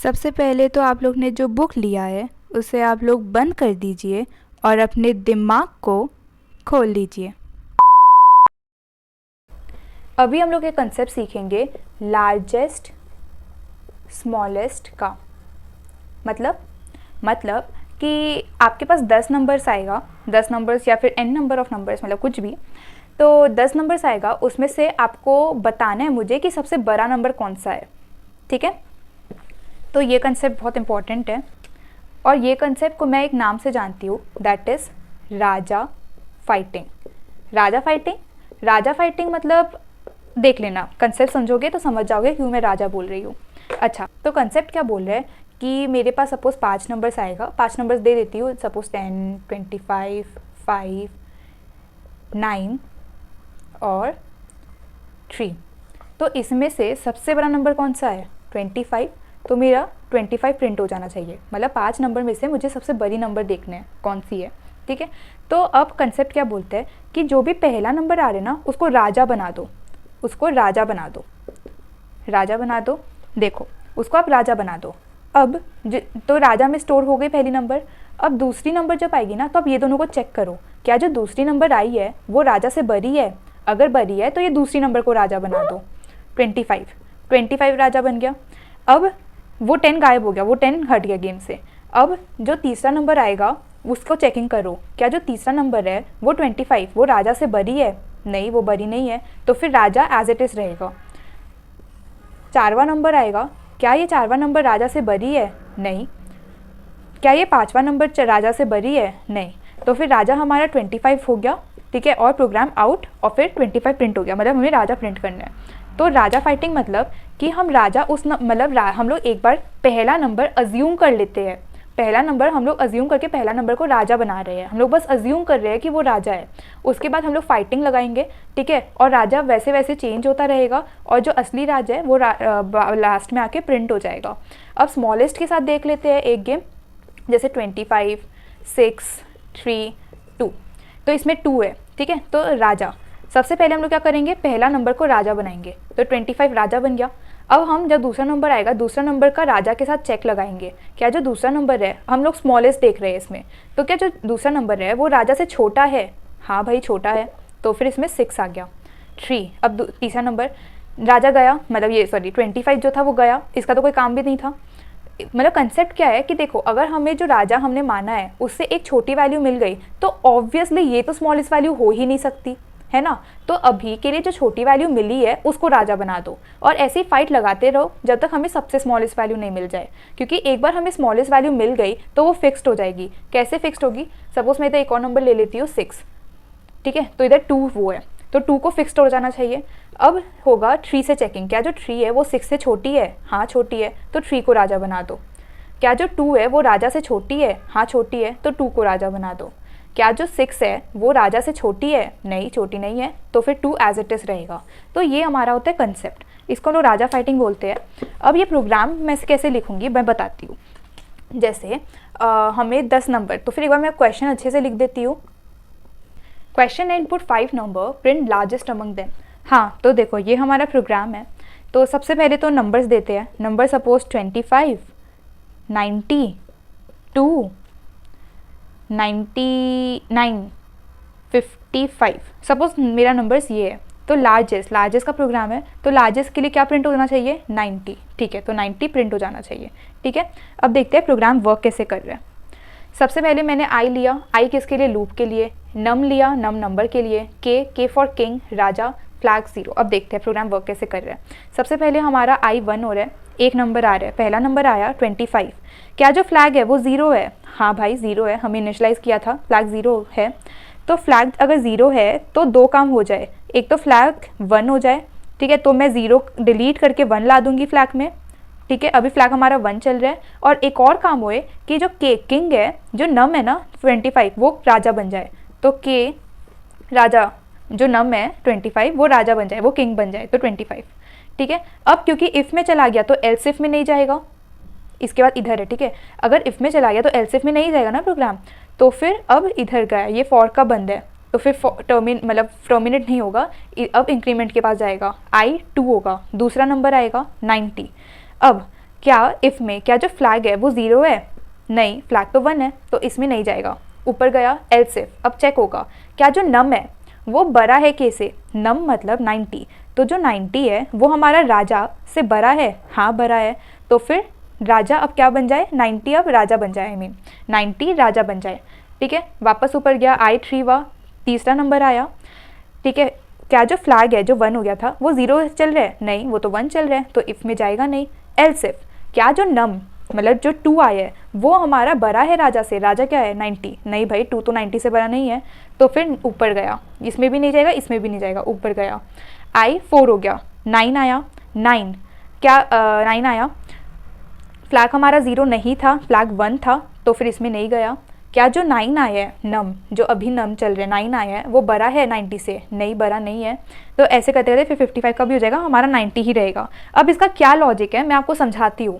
सबसे पहले तो आप लोग ने जो बुक लिया है उसे आप लोग बंद कर दीजिए और अपने दिमाग को खोल लीजिए। अभी हम लोग एक कंसेप्ट सीखेंगे लार्जेस्ट स्मॉलेस्ट का। मतलब कि आपके पास 10 नंबर्स आएगा, 10 नंबर्स या फिर n नंबर ऑफ नंबर्स, मतलब कुछ भी। तो 10 नंबर्स आएगा, उसमें से आपको बताना है मुझे कि सबसे बड़ा नंबर कौन सा है। ठीक है, तो ये कंसेप्ट बहुत इंपॉर्टेंट है और ये कंसेप्ट को मैं एक नाम से जानती हूँ, that is Raja fighting. Raja fighting मतलब देख लेना, कंसेप्ट समझोगे तो समझ जाओगे क्यों मैं राजा बोल रही हूँ। अच्छा, तो कंसेप्ट क्या बोल रहा है कि मेरे पास सपोज 5 नंबर्स आएगा, 5 नंबर्स दे देती हूँ, सपोज 10, 25, 5, 9 और 3। तो इसमें से सबसे बड़ा नंबर कौन सा है? 25। तो मेरा 25 प्रिंट हो जाना चाहिए, मतलब 5 नंबर में से मुझे सबसे बड़ी नंबर देखना है कौन सी है। ठीक है, तो अब कंसेप्ट क्या बोलते हैं कि जो भी पहला नंबर आ रहा है ना उसको राजा बना दो, राजा बना दो। देखो, उसको आप राजा बना दो। अब तो राजा में स्टोर हो गई पहली नंबर। अब दूसरी नंबर जब आएगी ना तो अब ये दोनों को चेक करो, क्या जो दूसरी नंबर आई है वो राजा से बड़ी है? अगर बड़ी है तो ये दूसरी नंबर को राजा बना दो। 25 राजा बन गया। अब वो 10 गायब हो गया, वो 10 हट गया गेम से। अब जो तीसरा नंबर आएगा उसको चेकिंग करो, क्या जो तीसरा नंबर है वो 25 वो राजा से बड़ी है? नहीं, वो बड़ी नहीं है, तो फिर राजा एज इट इज़ रहेगा। चारवा नंबर आएगा, क्या ये चारवा नंबर राजा से बड़ी है? नहीं। क्या ये पांचवा नंबर राजा से बड़ी है? नहीं। तो फिर राजा हमारा 25 हो गया। ठीक है, और प्रोग्राम आउट और फिर 25 प्रिंट हो गया, मतलब हमें राजा प्रिंट करना है। तो राजा फाइटिंग मतलब कि हम राजा हम लोग एक बार पहला नंबर अज्यूम कर लेते हैं, पहला नंबर हम लोग अज्यूम करके पहला नंबर को राजा बना रहे हैं, हम लोग बस अज्यूम कर रहे हैं कि वो राजा है। उसके बाद हम लोग फाइटिंग लगाएंगे, ठीक है, और राजा वैसे वैसे चेंज होता रहेगा और जो असली राजा है वो लास्ट में आके प्रिंट हो जाएगा। अब स्मॉलेस्ट के साथ देख लेते हैं एक गेम, जैसे 25, 6, 3, 2। तो इसमें 2 है, ठीक है। तो राजा, सबसे पहले हम लोग क्या करेंगे, पहला नंबर को राजा बनाएंगे, तो 25 राजा बन गया। अब हम जब दूसरा नंबर आएगा, दूसरा नंबर का राजा के साथ चेक लगाएंगे, क्या जो दूसरा नंबर है, हम लोग स्मॉलेस्ट देख रहे हैं इसमें, तो क्या जो दूसरा नंबर है वो राजा से छोटा है? हाँ भाई छोटा है, तो फिर इसमें 6 आ गया। 3, अब तीसरा नंबर राजा गया, मतलब ये 25 जो था वो गया, इसका तो कोई काम भी नहीं था। मतलब कंसेप्ट क्या है कि देखो, अगर हमें जो राजा हमने माना है उससे एक छोटी वैल्यू मिल गई तो ऑब्वियसली ये तो स्मॉलेस्ट वैल्यू हो ही नहीं सकती, है ना। तो अभी के लिए जो छोटी वैल्यू मिली है उसको राजा बना दो और ऐसे ही फाइट लगाते रहो जब तक हमें सबसे स्मॉलेस्ट वैल्यू नहीं मिल जाए, क्योंकि एक बार हमें स्मॉलेस्ट वैल्यू मिल गई तो वो फिक्स्ड हो जाएगी। कैसे फिक्स्ड होगी? सपोज मैं इधर एक और नंबर ले लेती हूँ 6, ठीक है, तो इधर 2 वो है, तो 2 को फिक्स्ड हो जाना चाहिए। अब होगा 3 से चेकिंग, क्या जो 3 है वो 6 से छोटी है? हाँ छोटी है, तो 3 को राजा बना दो। क्या जो 2 है वो राजा से छोटी है? हाँ छोटी है, तो 2 को राजा बना दो। क्या जो 6 है वो राजा से छोटी है? नहीं, छोटी नहीं है, तो फिर 2 एज इट इज़ रहेगा। तो ये हमारा होता है कंसेप्ट, इसको लोग राजा फाइटिंग बोलते हैं। अब ये प्रोग्राम मैं कैसे लिखूंगी मैं बताती हूँ। जैसे हमें 10 नंबर, तो फिर एक बार मैं क्वेश्चन अच्छे से लिख देती हूँ। क्वेश्चन है input 5 number, print largest among them. हाँ, तो देखो ये हमारा प्रोग्राम है। तो सबसे पहले तो नंबर्स देते हैं, नंबर सपोज 25, 90, 2, 99, 55। सपोज मेरा नंबर्स ये है, तो लार्जेस्ट का प्रोग्राम है, तो लार्जेस्ट के लिए क्या प्रिंट होना चाहिए? 90, ठीक है, तो 90 प्रिंट हो जाना चाहिए। ठीक है, अब देखते हैं प्रोग्राम वर्क कैसे कर रहा है। सबसे पहले मैंने आई लिया, आई किसके लिए? लूप के लिए। नम लिया, नम नंबर के लिए। के फॉर किंग, राजा, फ्लैग 0। अब देखते हैं प्रोग्राम वर्क कैसे कर रहा है। सबसे पहले हमारा आई 1 हो रहा है, एक नंबर आ रहा है, पहला नंबर आया 25। क्या जो फ्लैग है वो 0 है? हाँ भाई 0 है, हमें इनिशलाइज किया था, फ्लैग 0 है। तो फ्लैग अगर 0 है तो 2 काम हो जाए, एक तो फ्लैग 1 हो जाए, ठीक है, तो मैं 0 डिलीट करके 1 ला दूंगी फ्लैग में, ठीक है। अभी फ्लैग हमारा 1 चल रहा है, और एक और काम होए कि जो किंग है, जो नम है ना 25, वो राजा बन जाए, तो के राजा, जो नम है 25 वो राजा बन जाए, वो किंग बन जाए, तो 25, ठीक है। अब क्योंकि इफ़ में चला गया तो एल्स इफ में नहीं जाएगा, इसके बाद इधर है, ठीक है। अगर इफ़ में चला गया तो एल्स इफ में नहीं जाएगा ना प्रोग्राम, तो फिर अब इधर गया, ये फॉर का बंद है, तो फिर टर्मिनेट नहीं होगा, अब इंक्रीमेंट के पास जाएगा, I 2 होगा, दूसरा नंबर आएगा 90। अब क्या इफ में क्या जो फ्लैग है वो 0 है? नहीं, फ्लैग तो 1 है, तो इसमें नहीं जाएगा। ऊपर गया एल्स इफ। अब चेक होगा क्या जो नम है वो बड़ा है के से? नम मतलब 90, तो जो 90 है वो हमारा राजा से बड़ा है? हाँ बड़ा है। तो फिर राजा अब क्या बन जाए? 90 अब राजा बन जाए, आई मीन 90 राजा बन जाए। ठीक है, वापस ऊपर गया, आई 3 हुआ, तीसरा नंबर आया। ठीक है, क्या जो फ्लैग है जो 1 हो गया था वो 0 चल रहा है? नहीं, वो तो 1 चल रहा है, तो इफ में जाएगा नहीं। एल्स इफ क्या जो नम मतलब जो 2 आया है वो हमारा बड़ा है राजा से? राजा क्या है? 90। नहीं भाई, 2 तो 90 से बड़ा नहीं है, तो फिर ऊपर गया, इसमें भी नहीं जाएगा, इसमें भी नहीं जाएगा, ऊपर गया। आई 4 हो गया, 9 आया। 9 क्या 9 आया, फ्लैग हमारा 0 नहीं था, फ्लैग 1 था, तो फिर इसमें नहीं गया। क्या जो 9 आया है नम, जो अभी नम चल रहे 9 आया है वो बड़ा है 90 से? नहीं, बड़ा नहीं है। तो ऐसे करते करते फिर 55 का भी हो जाएगा, हमारा 90 ही रहेगा। अब इसका क्या लॉजिक है मैं आपको समझाती हूँ,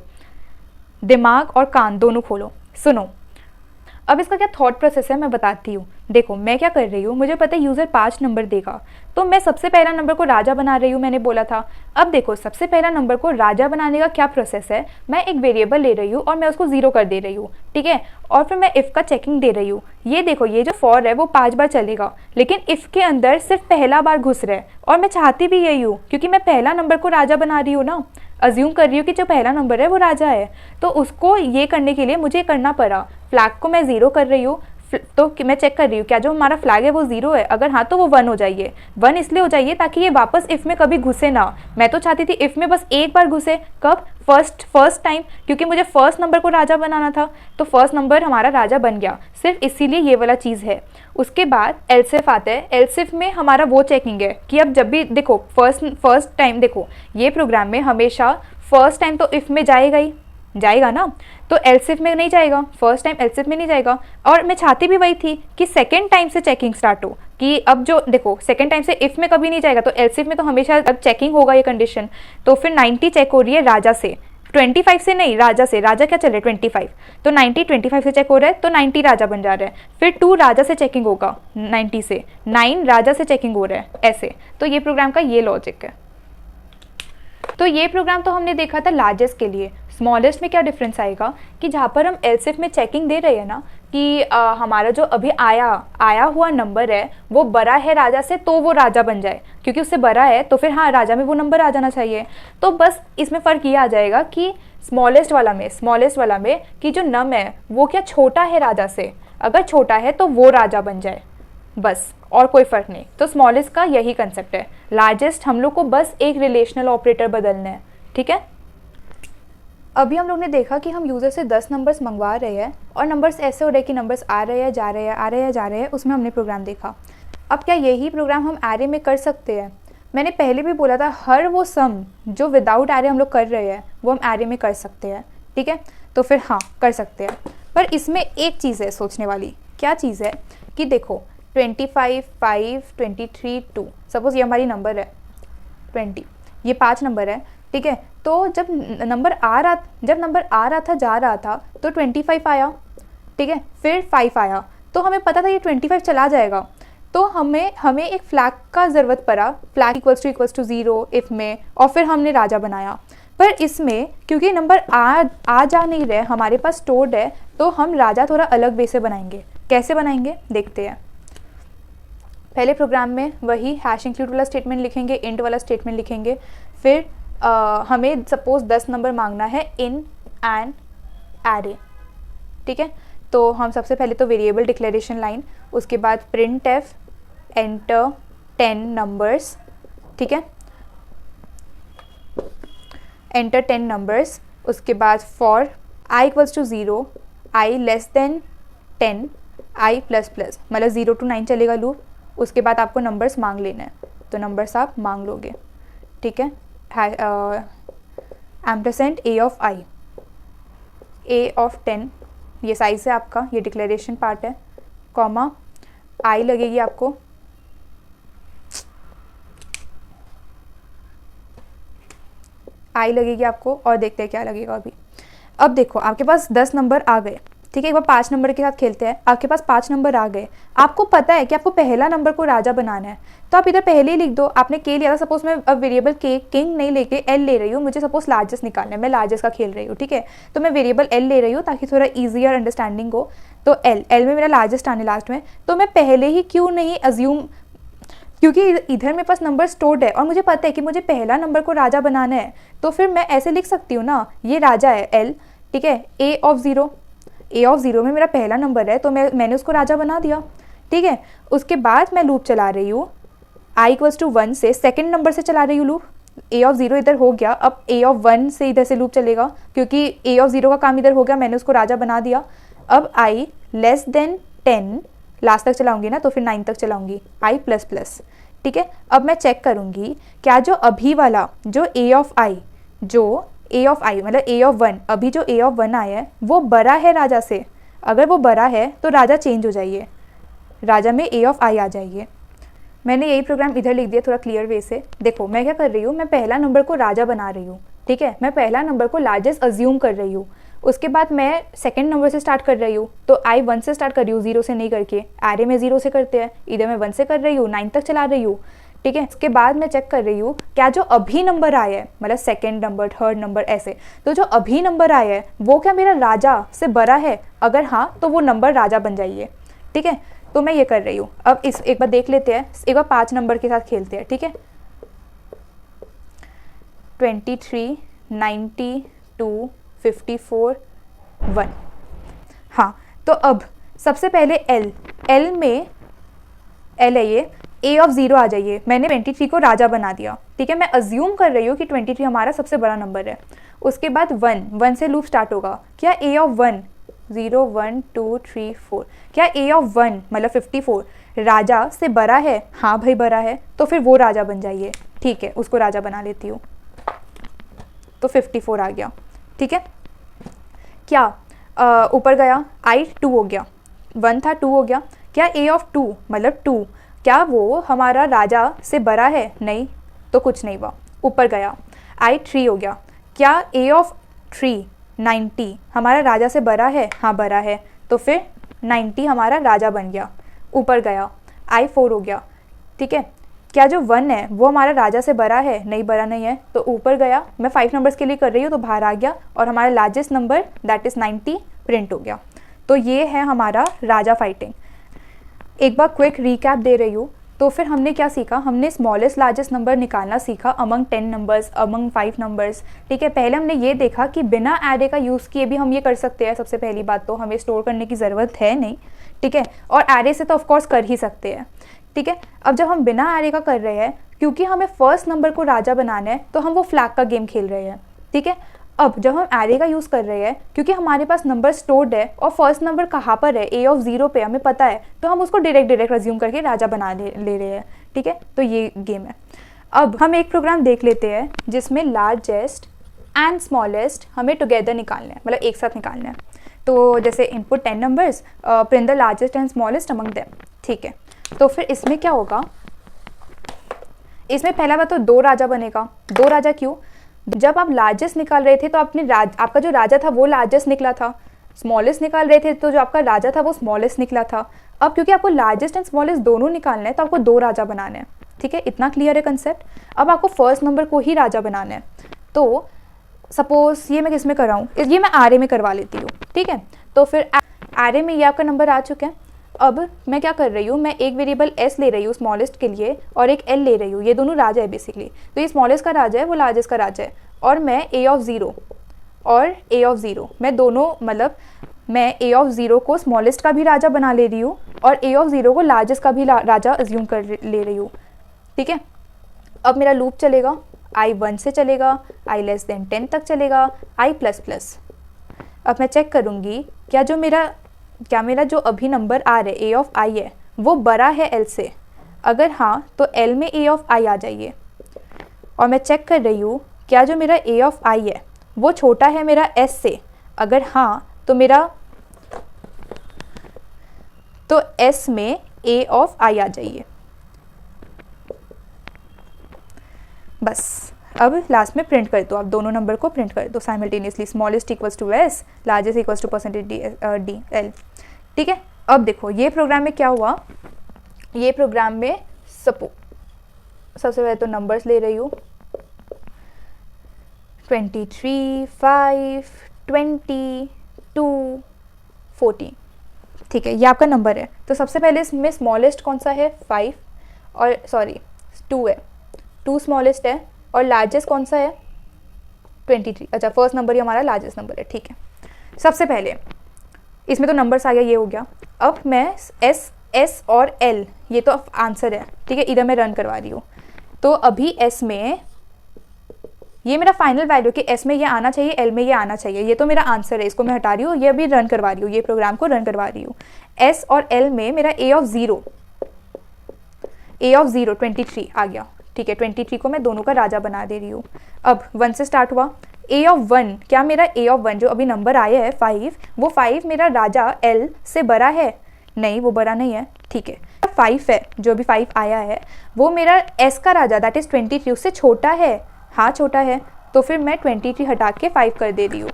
दिमाग और कान दोनों खोलो, सुनो। अब इसका क्या थॉट प्रोसेस है मैं बताती हूँ। देखो मैं क्या कर रही हूँ, मुझे पता है यूज़र 5 नंबर देगा, तो मैं सबसे पहला नंबर को राजा बना रही हूँ, मैंने बोला था। अब देखो सबसे पहला नंबर को राजा बनाने का क्या प्रोसेस है, मैं एक वेरिएबल ले रही हूँ और मैं उसको 0 कर दे रही हूँ, ठीक है, और फिर मैं इफ़ का चेकिंग दे रही हूँ। ये देखो ये जो फॉर है वो 5 बार चलेगा, लेकिन इफ़ के अंदर सिर्फ पहला बार घुस रहा है, और मैं चाहती भी यही हूँ क्योंकि मैं पहला नंबर को राजा बना रही हूँ ना, अज्यूम कर रही हूँ कि जो पहला नंबर है वो राजा है, तो उसको ये करने के लिए मुझे करना पड़ा, फ्लैग को मैं 0 कर रही हूँ, तो मैं चेक कर रही हूँ क्या जो हमारा फ्लैग है वो 0 है, अगर हाँ तो वो 1 हो जाइए। 1 इसलिए हो जाइए ताकि ये वापस इफ़ में कभी घुसे ना, मैं तो चाहती थी इफ़ में बस एक बार घुसे, कब? फर्स्ट टाइम, क्योंकि मुझे फर्स्ट नंबर को राजा बनाना था, तो फर्स्ट नंबर हमारा राजा बन गया, सिर्फ इसीलिए ये वाला चीज़ है। उसके बाद एल्सिफ आता है, एल्सिफ में हमारा वो चेकिंग है कि अब जब भी देखो फर्स्ट टाइम, देखो ये प्रोग्राम में हमेशा फर्स्ट टाइम तो इफ़ में जाएगा ना, तो एल्सिफ में नहीं जाएगा, फर्स्ट टाइम एल्सिफ में नहीं जाएगा। और मैं चाहती भी वही थी कि सेकेंड टाइम से चेकिंग स्टार्ट हो, कि अब जो देखो सेकेंड टाइम से इफ़ में कभी नहीं जाएगा, तो एल्सिफ में तो हमेशा अब चेकिंग होगा ये कंडीशन। तो फिर 90 चेक हो रही है राजा से, 25 से नहीं, राजा से। राजा क्या चल रहा है? 25, तो 90 25 से चेक हो रहा है, तो 90 राजा बन जा रहा है। फिर 2 राजा से चेकिंग होगा 90 से, 9 राजा से चेकिंग हो रहा है, ऐसे। तो ये प्रोग्राम का ये लॉजिक है। तो ये प्रोग्राम तो हमने देखा था लार्जेस्ट के लिए। स्मॉलेस्ट में क्या डिफरेंस आएगा कि जहाँ पर हम एल्सिफ में चेकिंग दे रहे हैं ना कि हमारा जो अभी आया हुआ नंबर है वो बड़ा है राजा से, तो वो राजा बन जाए, क्योंकि उससे बड़ा है तो फिर हाँ राजा में वो नंबर आ जाना चाहिए। तो बस इसमें फ़र्क ये आ जाएगा कि स्मॉलेस्ट वाला में कि जो नम है वो क्या छोटा है राजा से, अगर छोटा है तो वो राजा बन जाए, बस, और कोई फ़र्क नहीं। तो स्मॉलेस्ट का यही कंसेप्ट है। लार्जेस्ट हम लोग को बस एक रिलेशनल ऑपरेटर बदलना है, ठीक है। अभी हम लोग ने देखा कि हम यूज़र से 10 नंबर्स मंगवा रहे हैं और नंबर्स ऐसे हो रहे हैं कि नंबर्स आ रहे हैं जा रहे हैं, उसमें हमने प्रोग्राम देखा। अब क्या यही प्रोग्राम हम एरे में कर सकते हैं? मैंने पहले भी बोला था हर वो सम जो विदाउट एरे हम लोग कर रहे हैं वो हम एरे में कर सकते हैं, ठीक है। तो फिर हाँ कर सकते हैं, पर इसमें एक चीज़ है सोचने वाली। क्या चीज़ है कि देखो 25, 5, 23, 2, सपोज़ ये हमारी नंबर है 20, ये 5 नंबर है, ठीक है। तो जब नंबर आ रहा था जा रहा था तो 25 आया, ठीक है, फिर 5 आया, तो हमें पता था ये 25 चला जाएगा, तो हमें एक फ्लैग का ज़रूरत पड़ा, फ्लैग इक्वल्स टू 0 इफ़ में, और फिर हमने राजा बनाया। पर इसमें क्योंकि नंबर आ जा नहीं रहे, हमारे पास स्टोर्ड है, तो हम राजा थोड़ा अलग वे से बनाएंगे। कैसे बनाएंगे देखते हैं। पहले प्रोग्राम में वही हैश इंक्लूड वाला स्टेटमेंट लिखेंगे, इंट वाला स्टेटमेंट लिखेंगे, फिर हमें सपोज 10 नंबर मांगना है इन एन एरे, ठीक है। तो हम सबसे पहले तो वेरिएबल डिक्लेरेशन लाइन, उसके बाद प्रिंट एफ एंटर 10 नंबर्स, ठीक है, एंटर 10 नंबर्स, उसके बाद for i equals to 0, i less than 10, i plus plus, मतलब 0 to 9 चलेगा लूप। उसके बाद आपको नंबर्स मांग लेना है, तो नंबर्स आप मांग लोगे, ठीक है। Ampersand A of I, A of 10 ये साइज़ है आपका, ये डिक्लेरेशन पार्ट है, कॉमा आई लगेगी आपको, और देखते हैं क्या लगेगा अभी। अब देखो आपके पास 10 नंबर आ गए, ठीक है, एक बार 5 नंबर के साथ खेलते हैं। आपके पास 5 नंबर आ गए, आपको पता है कि आपको पहला नंबर को राजा बनाना है, तो आप इधर पहले ही लिख दो। आपने के लिया था, सपोज मैं अब वेरिएबल के किंग नहीं लेके एल ले रही हूँ, मुझे सपोज लार्जेस्ट निकालना है, मैं लार्जेस्ट का खेल रही हूँ, ठीक है, तो मैं वेरिएबल एल ले रही हूँ ताकि थोड़ा ईजियर अंडरस्टैंडिंग हो। तो एल में मेरा लार्जेस्ट आने लास्ट में, तो मैं पहले ही क्यों नहीं अज्यूम, क्योंकि इधर मेरे पास नंबर स्टोर्ड है और मुझे पता है कि मुझे पहला नंबर को राजा बनाना है, तो फिर मैं ऐसे लिख सकती हूँ ना, ये राजा है एल, ठीक है, ए ऑफ ज़ीरो में मेरा पहला नंबर है, तो मैंने उसको राजा बना दिया, ठीक है। उसके बाद मैं लूप चला रही हूँ i=1 से, सेकंड नंबर से चला रही हूँ लूप। ए ऑफ ज़ीरो इधर हो गया, अब ए ऑफ 1 से इधर से लूप चलेगा, क्योंकि ए ऑफ ज़ीरो का काम इधर हो गया, मैंने उसको राजा बना दिया। अब i<10 लास्ट तक चलाऊंगी ना, तो फिर 9 तक चलाऊंगी, i++, ठीक है। अब मैं चेक करूंगी क्या जो अभी वाला जो ए ऑफ आई मतलब ए ऑफ 1, अभी जो ए ऑफ 1 आया है वो बड़ा है राजा से। अगर वो बड़ा है तो राजा चेंज हो जाइए, राजा में ए ऑफ आई आ जाइए। मैंने यही प्रोग्राम इधर लिख दिया थोड़ा क्लियर वे से। देखो मैं क्या कर रही हूँ, मैं पहला नंबर को राजा बना रही हूँ, ठीक है, मैं पहला नंबर को लार्जेस्ट अज्यूम कर रही हूँ। उसके बाद मैं सेकंड नंबर से स्टार्ट कर रही हूँ, तो i1 से स्टार्ट कर रही हूँ, 0 से नहीं करके। एरे में 0 से करते हैं, इधर मैं 1 से कर रही हूँ, 9 तक चला रही हूँ, ठीक है। उसके बाद मैं चेक कर रही हूँ क्या जो अभी नंबर आया है, मतलब सेकंड नंबर, थर्ड नंबर, ऐसे, तो जो अभी नंबर आया है वो क्या मेरा राजा से बड़ा है। अगर हाँ तो वो नंबर राजा बन जाइए, ठीक है। तो मैं ये कर रही हूँ। अब इस एक बार देख लेते हैं, एक बार 5 नंबर के साथ खेलते हैं, ठीक है। 23, 92, 54, 1। हाँ, तो अब सबसे पहले एल में एल है ये, ए ऑफ 0 आ जाइए। मैंने 23 को राजा बना दिया, ठीक है। मैं अज्यूम कर रही हूँ कि 23 हमारा सबसे बड़ा नंबर है। उसके बाद 1 से लूप स्टार्ट होगा। क्या ए ऑफ 1, 0, 1, 2, 3, 4, क्या ए ऑफ 1 मतलब 54 राजा से बड़ा है? हाँ भाई बड़ा है, तो फिर वो राजा बन जाइए, ठीक है। उसको राजा बना लेती हूँ, तो 54 आ गया, ठीक है। क्या ऊपर गया, i2 हो गया, 1 था 2 हो गया। क्या ए ऑफ 2 मतलब 2, क्या वो हमारा राजा से बड़ा है? नहीं, तो कुछ नहीं हुआ, ऊपर गया। i3 हो गया। क्या ए ऑफ 3, 90 हमारा राजा से बड़ा है? हाँ बड़ा है, तो फिर 90 हमारा राजा बन गया, ऊपर गया। i4 हो गया, ठीक है। क्या जो 1 है वो हमारा राजा से बड़ा है? नहीं बड़ा नहीं है, तो ऊपर गया। मैं 5 नंबर्स के लिए कर रही हूँ, तो बाहर आ गया और हमारा largest number that is 90 print हो गया। तो ये है हमारा राजा फाइटिंग। एक बार क्विक रिकैप दे रही हूँ। तो फिर हमने क्या सीखा, हमने स्मॉलेस्ट लार्जेस्ट नंबर निकालना सीखा अमंग 10 नंबर्स, अमंग 5 नंबर्स, ठीक है। पहले हमने ये देखा कि बिना एरे का यूज़ किए भी हम ये कर सकते हैं। सबसे पहली बात तो हमें स्टोर करने की ज़रूरत है नहीं, ठीक है, और एरे से तो ऑफकोर्स कर ही सकते हैं, ठीक है। अब जब हम बिना एरे का कर रहे हैं, क्योंकि हमें फर्स्ट नंबर को राजा बनाना है, तो हम वो फ्लैग का गेम खेल रहे हैं, ठीक है। अब जब हम एरे का यूज़ कर रहे हैं, क्योंकि हमारे पास नंबर स्टोर्ड है और फर्स्ट नंबर कहाँ पर है, ए ऑफ 0 पे हमें पता है, तो हम उसको डायरेक्ट रज्यूम करके राजा बना ले रहे हैं, ठीक है। तो ये गेम है। अब हम एक प्रोग्राम देख लेते हैं जिसमें लार्जेस्ट एंड स्मॉलेस्ट हमें टुगेदर निकालना है, मतलब एक साथ निकालना है। तो जैसे input 10 numbers, print the largest and smallest among them, ठीक है। तो फिर इसमें क्या होगा, इसमें पहला बात तो 2 राजा बनेगा। 2 राजा क्यों? जब आप लार्जेस्ट निकाल रहे थे तो आपका जो राजा था वो लार्जेस्ट निकला था, स्मॉलेस्ट निकाल रहे थे तो जो आपका राजा था वो स्मॉलेस्ट निकला था। अब क्योंकि आपको लार्जेस्ट एंड स्मॉलेस्ट दोनों निकालना है, तो आपको 2 राजा बनाना है, ठीक है। इतना क्लियर है कंसेप्ट। अब आपको फर्स्ट नंबर को ही राजा बनाना है। तो सपोज ये मैं किस में कर रहा हूँ, ये मैं आरे में करवा लेती हूँ, ठीक है। तो फिर आरे में ये आपका नंबर आ चुका है। अब मैं क्या कर रही हूँ, मैं एक वेरिएबल s ले रही हूँ स्मॉलेस्ट के लिए और एक l ले रही हूँ। ये दोनों राजा है बेसिकली, तो ये स्मॉलेस्ट का राजा है, वो लार्जेस्ट का राजा है। और मैं a ऑफ 0 और a ऑफ 0 मैं दोनों, मतलब मैं a ऑफ 0 को स्मॉलेस्ट का भी राजा बना ले रही हूँ और a ऑफ 0 को लार्जेस्ट का भी राजा अज्यूम कर ले रही हूँ, ठीक है। अब मेरा लूप चलेगा, i1 से चलेगा, i<10 तक चलेगा, i++। अब मैं चेक करूँगी क्या मेरा जो अभी नंबर आ रहा है a ऑफ i है वो बड़ा है l से। अगर हाँ तो l में a ऑफ i आ जाइए। और मैं चेक कर रही हूँ क्या जो मेरा a ऑफ i है वो छोटा है मेरा s से। अगर हाँ तो s में a ऑफ i आ जाइए। बस अब लास्ट में प्रिंट कर दो, आप दोनों नंबर को प्रिंट कर दो simultaneously, smallest equals to s, largest equals to percentage d l. ठीक है, अब देखो ये प्रोग्राम में क्या हुआ, ये प्रोग्राम में सबसे पहले तो नंबर्स ले रही हूँ 23, 5, 20, 2, 14। ठीक है, ये आपका नंबर है। तो सबसे पहले इसमें स्मॉलेस्ट कौन सा है 5 और 2 है, 2 स्मॉलेस्ट है, और लार्जेस्ट कौन सा है 23। अच्छा, फर्स्ट नंबर ही हमारा लार्जेस्ट नंबर है। ठीक है, सबसे पहले इसमें तो नंबर्स आ गया, ये हो गया। अब मैं एस और एल, ये तो आंसर है। ठीक है, इधर मैं रन करवा रही हूँ। तो अभी एस में ये मेरा फाइनल वैल्यू कि एस में ये आना चाहिए, एल में ये आना चाहिए, ये तो मेरा आंसर है, इसको मैं हटा रही हूँ, ये अभी रन करवा रही हूँ, ये प्रोग्राम को रन करवा रही हूँ। एस और एल में मेरा ए ऑफ ज़ीरो 23 आ गया। ठीक है, 23 को मैं दोनों का राजा बना दे रही हूँ। अब 1 से स्टार्ट हुआ, ए ऑफ 1, क्या मेरा ए ऑफ 1 जो अभी नंबर आया है 5, वो 5 मेरा राजा एल से बड़ा है? नहीं, वो बड़ा नहीं है। ठीक है, 5 है जो अभी 5 आया है, वो मेरा एस का राजा दैट इज़ 23 से छोटा है? हाँ, छोटा है। तो फिर मैं 23 हटा के 5 कर दे रही हूँ।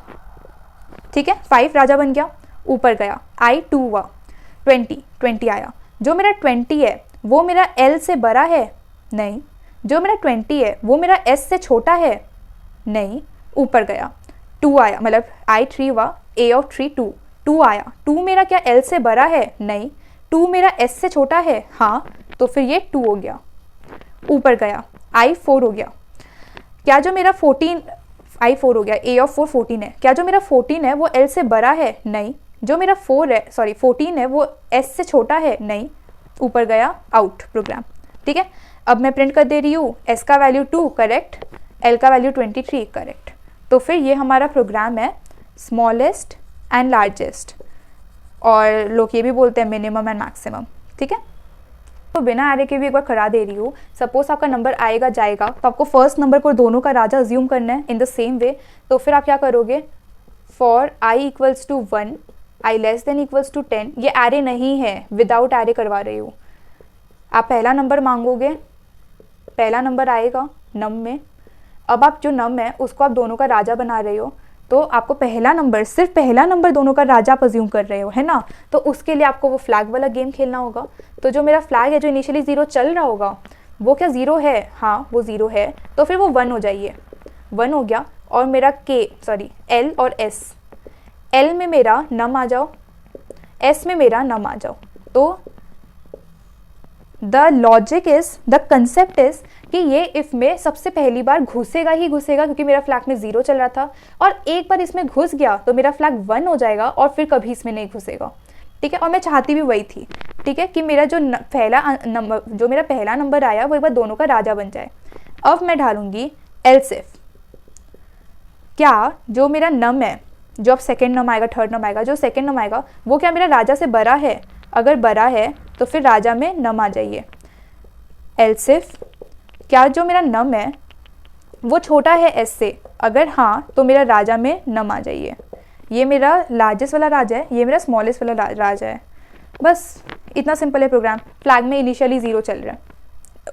ठीक है, 5 राजा बन गया, ऊपर गया, आई 2 हुआ, 20 आया। जो मेरा 20 है वो मेरा एल से बड़ा है? नहीं। जो मेरा 20 है वो मेरा एस से छोटा है? नहीं, ऊपर गया, 2 आया, मतलब आई 3 हुआ, ए ऑफ 3 2 आया। 2 मेरा क्या एल से बड़ा है? नहीं। 2 मेरा एस से छोटा है? हाँ, तो फिर ये 2 हो गया, ऊपर गया, आई 4 हो गया। क्या जो मेरा 14 आई 4 हो गया, ए ऑफ 4 14 है। क्या जो मेरा 14 है वो एल से बड़ा है? नहीं। जो मेरा 14 है वो एस से छोटा है? नहीं, ऊपर गया, आउट प्रोग्राम। ठीक है, अब मैं प्रिंट कर दे रही हूँ, एस का वैल्यू 2 करेक्ट, एल का वैल्यू 23 करेक्ट। तो फिर ये हमारा प्रोग्राम है स्मॉलेस्ट एंड लार्जेस्ट, और लोग ये भी बोलते हैं मिनिमम एंड मैक्सिमम। ठीक है, तो बिना एरे के भी एक बार करा दे रही हूँ। सपोज आपका नंबर आएगा जाएगा, तो आपको फर्स्ट नंबर को दोनों का राजा अज्यूम करना है इन द सेम वे। तो फिर आप क्या करोगे, for i equals to 1, i less than equals to 10, ये एरे नहीं है, विदाउट एरे करवा रही हूँ। आप पहला नंबर मांगोगे, पहला नंबर आएगा नम में। अब आप जो नम है उसको आप दोनों का राजा बना रहे हो, तो आपको पहला नंबर, सिर्फ पहला नंबर दोनों का राजा आप अज्यूम कर रहे हो, है ना। तो उसके लिए आपको वो फ्लैग वाला गेम खेलना होगा। तो जो मेरा फ्लैग है जो इनिशियली 0 चल रहा होगा, वो क्या 0 है? हाँ, वो 0 है। तो फिर वो 1 हो जाइए, 1 हो गया। और मेरा एल और एस, एल में मेरा नम आ जाओ, एस में मेरा नम आ जाओ। तो the logic is, the concept is कि ये इफ में सबसे पहली बार घुसेगा ही घुसेगा, क्योंकि मेरा फ्लैग में 0 चल रहा था, और एक बार इसमें घुस गया तो मेरा फ्लैग 1 हो जाएगा और फिर कभी इसमें नहीं घुसेगा। ठीक है, और मैं चाहती भी वही थी। ठीक है, कि मेरा जो मेरा पहला नंबर आया वो एक बार दोनों का राजा बन जाए। अब मैं ढालूंगी एल्स इफ, क्या जो मेरा नम है, जो अब सेकेंड नम आएगा, थर्ड नम आएगा, जो सेकेंड नम आएगा वो क्या मेरा राजा से बड़ा है? अगर बड़ा है तो फिर राजा में नम आ जाइए। एल्स इफ, क्या जो मेरा नम है वो छोटा है एस से? अगर हाँ, तो मेरा राजा में नम आ जाइए। ये मेरा लार्जेस्ट वाला राजा है, ये मेरा स्मॉलेस्ट वाला राजा है। बस इतना सिंपल है प्रोग्राम। फ्लैग में इनिशियली 0 चल रहा है,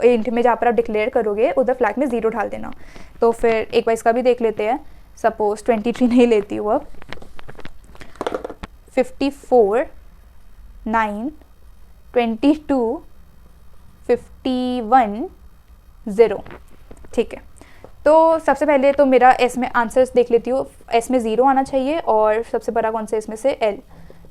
इंट में जहाँ पर आप डिक्लेयर करोगे उधर फ्लैग में 0 डाल देना। तो फिर एक बार इसका भी देख लेते हैं। सपोज 23 नहीं लेती हूँ, अब 54, 9, 22, 51, 0। ठीक है, तो सबसे पहले तो मेरा एस में आंसर्स देख लेती हूँ। एस में 0 आना चाहिए, और सबसे बड़ा कौन सा इसमें से?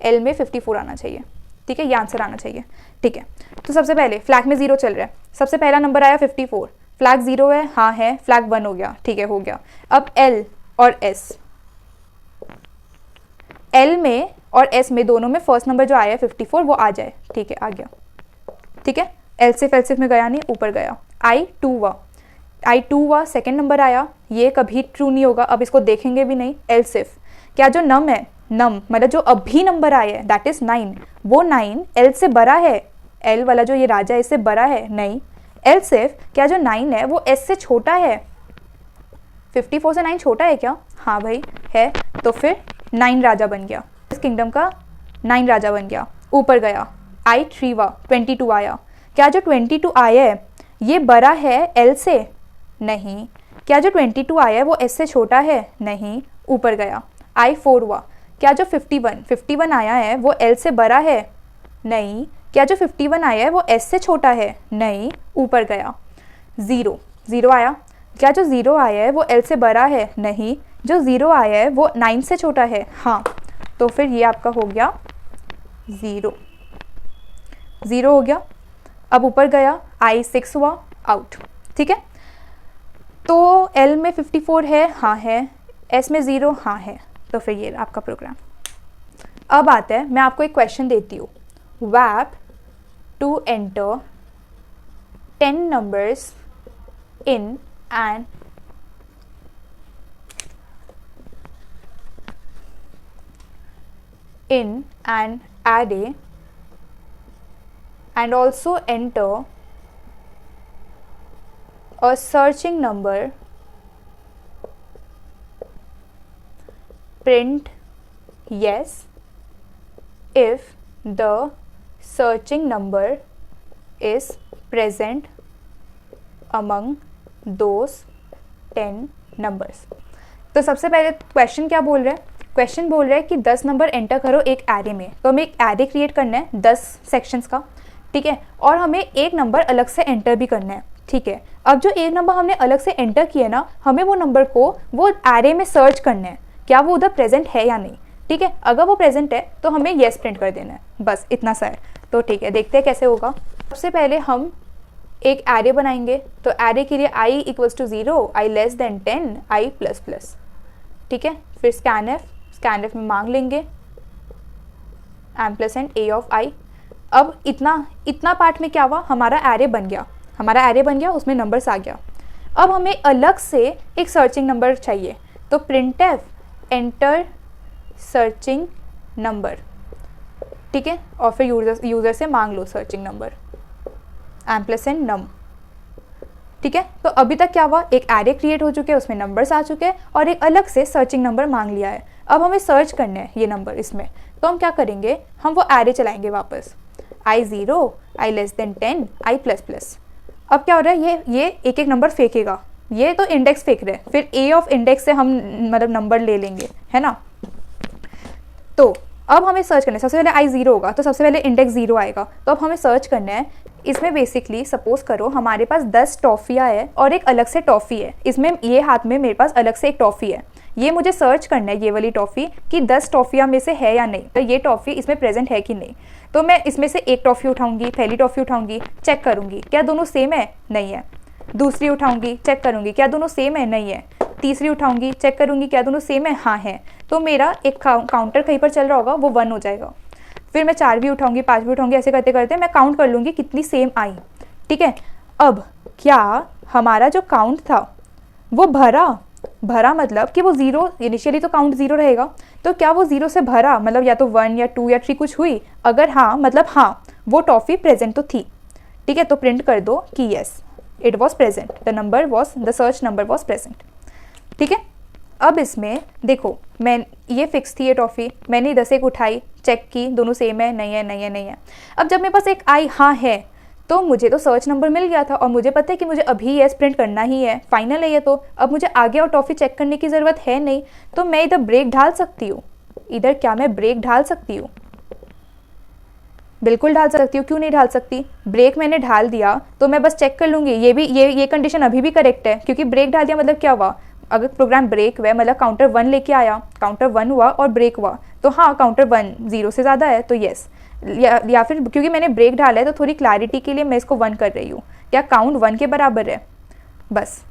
एल में 54 आना चाहिए। ठीक है, ये आंसर आना चाहिए। ठीक है, तो सबसे पहले फ्लैग में 0 चल रहा है, सबसे पहला नंबर आया 54, फ्लैग 0 है? हाँ है, फ्लैग 1 हो गया। ठीक है, हो गया। अब एल और एस, एल में और एस में दोनों में फर्स्ट नंबर जो आया है 54 वो आ जाए। ठीक है, आ गया। ठीक है, एलसिफ में गया नहीं, ऊपर गया, आई 2 हुआ, सेकेंड नंबर आया, ये कभी ट्रू नहीं होगा, अब इसको देखेंगे भी नहीं। एलसिफ, क्या जो नम है, नम मतलब जो अभी नंबर आया है दैट इज 9, वो 9 एल से बड़ा है? एल वाला जो ये राजा है इससे बड़ा है? नहीं। एलसिफ, क्या जो 9 है वो एस से छोटा है? 54 से 9 छोटा है क्या? हाँ भाई है। तो फिर 9 राजा बन गया, इस किंगडम का 9 राजा बन गया। ऊपर गया, आई 3 हुआ, 22 आया। क्या जो 22 आया है ये बड़ा है एल से? नहीं। क्या जो 22 आया है वो s से छोटा है? नहीं, ऊपर गया। I4 हुआ। क्या जो 51 आया है वो l से बड़ा है? नहीं। क्या जो 51 आया है वो s से छोटा है? नहीं, ऊपर गया। 0 आया। क्या जो 0 आया है वो l से बड़ा है? नहीं। जो 0 आया है वो 9 से छोटा है? हाँ। तो फिर ये आपका हो गया 0 हो गया। अब ऊपर गया, I6 हुआ, आउट। ठीक है, तो L में 54 है? हाँ है। S में 0? हाँ है। तो फिर ये आपका प्रोग्राम। अब आता है, मैं आपको एक क्वेश्चन देती हूँ। WAP to enter 10 numbers in an array and also enter a searching number, print yes if the searching number is present among those 10 numbers। तो सबसे पहले क्वेश्चन क्या बोल रहा है? क्वेश्चन बोल रहा है कि 10 नंबर एंटर करो एक एरे में। तो हमें एक एरे क्रिएट करना है 10 सेक्शंस का, ठीक है, और हमें एक नंबर अलग से एंटर भी करना है। ठीक है, अब जो एक नंबर हमने अलग से एंटर किया ना, हमें वो नंबर को वो एरे में सर्च करना है, क्या वो उधर प्रेजेंट है या नहीं। ठीक है, अगर वो प्रेजेंट है तो हमें येस प्रिंट कर देना है, बस इतना सा है। तो ठीक है, देखते हैं कैसे होगा। सबसे पहले हम एक एरे बनाएंगे। तो एरे के लिए i = 0, i <10, i++। ठीक है, फिर स्कैनफ में मांग लेंगे एम्परसेंड a ऑफ i। अब इतना पार्ट में क्या हुआ, हमारा एरे बन गया, उसमें नंबर्स आ गया। अब हमें अलग से एक सर्चिंग नंबर चाहिए। तो printf एंटर सर्चिंग नंबर, ठीक है, और फिर यूज़र से मांग लो सर्चिंग नंबर एम्परसेंड num। ठीक है, तो अभी तक क्या हुआ, एक एरे क्रिएट हो चुके हैं, उसमें नंबर्स आ चुके हैं और एक अलग से सर्चिंग नंबर मांग लिया है। अब हमें सर्च करना है ये नंबर इसमें। तो हम क्या करेंगे, हम वो एरे चलाएंगे वापस, i0, i <10, i++। अब क्या हो रहा है, ये एक एक नंबर फेंकेगा, ये तो इंडेक्स फेंक रहे हैं, फिर a ऑफ इंडेक्स से हम मतलब नंबर ले लेंगे, है ना। तो अब हमें सर्च करना है, सबसे पहले i0 होगा तो सबसे पहले इंडेक्स 0 आएगा। तो अब हमें सर्च करना है इसमें। बेसिकली सपोज करो हमारे पास 10 टॉफ़ियाँ है और एक अलग से टॉफ़ी है, इसमें ये हाथ में मेरे पास अलग से एक टॉफ़ी है। ये मुझे सर्च करना है, ये वाली टॉफ़ी, कि 10 टॉफ़ियाँ में से है या नहीं, तो ये टॉफ़ी इसमें प्रेजेंट है कि नहीं। तो मैं इसमें से एक टॉफ़ी उठाऊंगी, पहली टॉफ़ी उठाऊंगी, चेक करूंगी क्या दोनों सेम है, नहीं है। दूसरी उठाऊंगी, चेक करूंगी क्या दोनों सेम है, नहीं है। तीसरी उठाऊंगी, चेक करूंगी क्या दोनों सेम है, हाँ है। तो मेरा एक काउंटर कहीं पर चल रहा होगा, वो 1 हो जाएगा। फिर मैं 4 भी उठाऊंगी, 5 भी उठाऊंगी, ऐसे करते करते मैं काउंट कर लूँगी कितनी सेम आई। ठीक है, अब क्या हमारा जो काउंट था वो भरा मतलब कि वो 0, इनिशियली तो काउंट 0 रहेगा, तो क्या वो 0 से भरा, मतलब या तो 1 या 2 या 3 कुछ हुई। अगर हाँ, मतलब हाँ वो टॉफ़ी प्रेजेंट तो थी। ठीक है, तो प्रिंट कर दो कि yes it was present, the search number was present. ठीक है, अब इसमें देखो, मैं ये फिक्स थी ये टॉफ़ी, मैंने 10 एक उठाई, चेक की, दोनों सेम है, नहीं है, नहीं है, नहीं है। अब जब मेरे पास एक आई हाँ है, तो मुझे तो सर्च नंबर मिल गया था और मुझे पता है कि मुझे अभी येस प्रिंट करना ही है, फाइनल है ये। तो अब मुझे आगे और टॉफ़ी चेक करने की ज़रूरत है नहीं। तो मैं इधर ब्रेक ढाल सकती हूँ, मैं ब्रेक ढाल सकती हूँ, बिल्कुल ढाल सकती हूँ, क्यों नहीं ढाल सकती। ब्रेक मैंने ढाल दिया तो मैं बस चेक कर लूँगी, ये कंडीशन अभी भी करेक्ट है, क्योंकि ब्रेक डाल दिया मतलब क्या हुआ, अगर प्रोग्राम ब्रेक हुआ मतलब काउंटर 1 लेके आया, काउंटर 1 हुआ और ब्रेक हुआ, तो हाँ काउंटर 1 0 से ज़्यादा है तो येस। या फिर क्योंकि मैंने ब्रेक डाला है तो थोड़ी क्लैरिटी के लिए मैं इसको 1 कर रही हूँ, क्या काउंट 1 के बराबर है। बस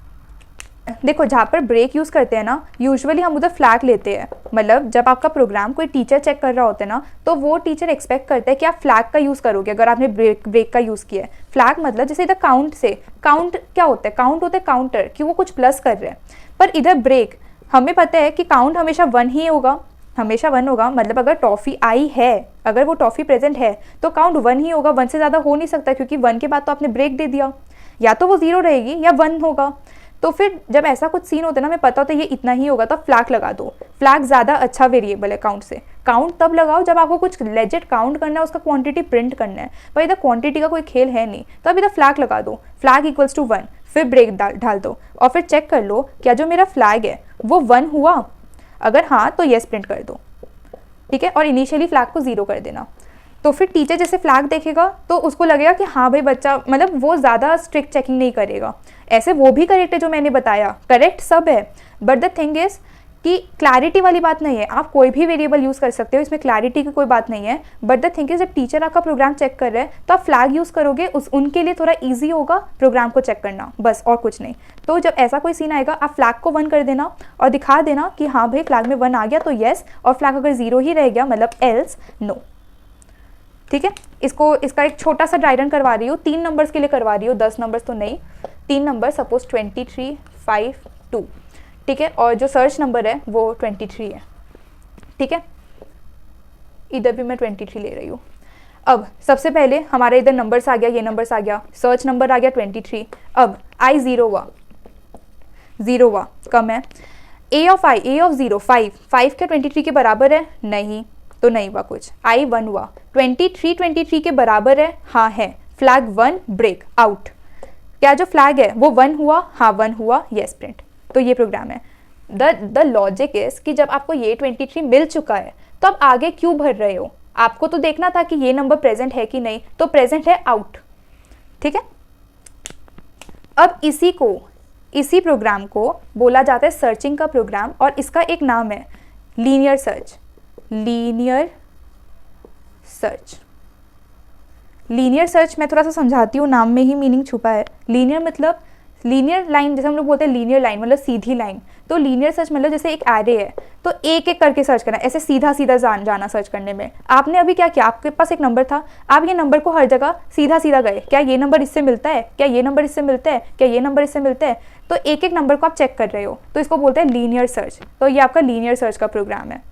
देखो, जहाँ पर ब्रेक यूज़ करते हैं ना, यूजुअली हम उधर फ्लैग लेते हैं। मतलब जब आपका प्रोग्राम कोई टीचर चेक कर रहा होता है ना, तो वो टीचर एक्सपेक्ट करता है कि आप फ्लैग का यूज़ करोगे अगर आपने ब्रेक का यूज़ किया है। फ्लैग मतलब जैसे इधर काउंट क्या होता है, काउंट होता है काउंटर, कि वो कुछ प्लस कर रहे हैं। पर इधर ब्रेक, हमें पता है कि काउंट हमेशा 1 ही होगा, हमेशा 1 होगा। मतलब अगर टॉफ़ी आई है, अगर वो टॉफ़ी प्रेजेंट है तो काउंट 1 ही होगा, 1 से ज़्यादा हो नहीं सकता, क्योंकि 1 के बाद तो आपने ब्रेक दे दिया, या तो वो 0 रहेगी या 1 होगा। तो फिर जब ऐसा कुछ सीन होता है ना, हमें पता होता है ये इतना ही होगा, तो फ्लैग लगा दो। फ्लैग ज़्यादा अच्छा वेरिएबल है काउंट से। काउंट तब लगाओ जब आपको कुछ लेजिट काउंट करना है, उसका क्वांटिटी प्रिंट करना है। पर इधर क्वांटिटी का कोई खेल है नहीं, तो अब इधर फ्लैग लगा दो, फ्लैग = 1। फिर ब्रेक डाल दो और फिर चेक कर लो क्या जो मेरा फ्लैग है वो 1 हुआ, अगर हाँ तो येस प्रिंट कर दो, ठीक है, और इनिशियली फ्लैग को 0 कर देना। तो फिर टीचर जैसे फ्लैग देखेगा तो उसको लगेगा कि हाँ भाई बच्चा, मतलब वो ज़्यादा स्ट्रिक्ट चेकिंग नहीं करेगा। ऐसे वो भी करेक्ट है जो मैंने बताया, करेक्ट सब है, बट द थिंग इज़ कि क्लैरिटी वाली बात नहीं है। आप कोई भी वेरिएबल यूज़ कर सकते हो, इसमें क्लैरिटी की कोई बात नहीं है, बट द थिंग इज जब टीचर आपका प्रोग्राम चेक कर रहे हैं तो आप फ्लैग यूज़ करोगे, उनके लिए थोड़ा ईजी होगा प्रोग्राम को चेक करना, बस और कुछ नहीं। तो जब ऐसा कोई सीन आएगा आप फ्लैग को 1 कर देना और दिखा देना कि हाँ भाई फ्लैग में 1 आ गया तो येस, और फ्लैग अगर 0 ही रह गया मतलब एल्स नो, ठीक है। इसका एक छोटा सा ड्राई रन करवा रही हूँ, 3 नंबर्स के लिए करवा रही हूँ, 10 नंबर्स तो नहीं, 3 नंबर, सपोज 23, 5, 2, ठीक है, और जो सर्च नंबर है वो 23 है, ठीक है, इधर भी मैं 23 ले रही हूँ। अब सबसे पहले हमारे इधर नंबर्स आ गया, ये नंबर्स आ गया, सर्च नंबर आ गया 23। अब आई 0 हुआ, कम है। ए ऑफ 0 5 क्या 23 के बराबर है? नहीं, तो नहीं हुआ कुछ। आई 1 हुआ, 23 के बराबर है? हाँ है। फ्लैग 1 ब्रेक आउट, क्या जो फ्लैग है वो 1 हुआ? हाँ 1 हुआ, येस प्रिंट। तो ये प्रोग्राम है। द लॉजिक इज कि जब आपको ये 23 मिल चुका है तो आप आगे क्यों भर रहे हो? आपको तो देखना था कि ये नंबर प्रेजेंट है कि नहीं, तो प्रेजेंट है, आउट, ठीक है। अब इसी प्रोग्राम को बोला जाता है सर्चिंग का प्रोग्राम, और इसका एक नाम है लीनियर सर्च। लीनियर सर्च मैं थोड़ा सा समझाती हूँ, नाम में ही मीनिंग छुपा है। लीनियर मतलब लीनियर लाइन, जैसे हम लोग बोलते हैं लीनियर लाइन मतलब सीधी लाइन, तो लीनियर सर्च मतलब जैसे एक एरे है तो एक एक करके सर्च करना, ऐसे सीधा सीधा जाना सर्च करने में। आपने अभी क्या किया, आपके पास एक नंबर था, आप ये नंबर को हर जगह सीधा सीधा गए, क्या ये नंबर इससे मिलता है, क्या ये नंबर इससे मिलता है, क्या ये नंबर इससे मिलता है, तो एक एक नंबर को आप चेक कर रहे हो, तो इसको बोलते हैं लीनियर सर्च। तो ये आपका लीनियर सर्च का प्रोग्राम है।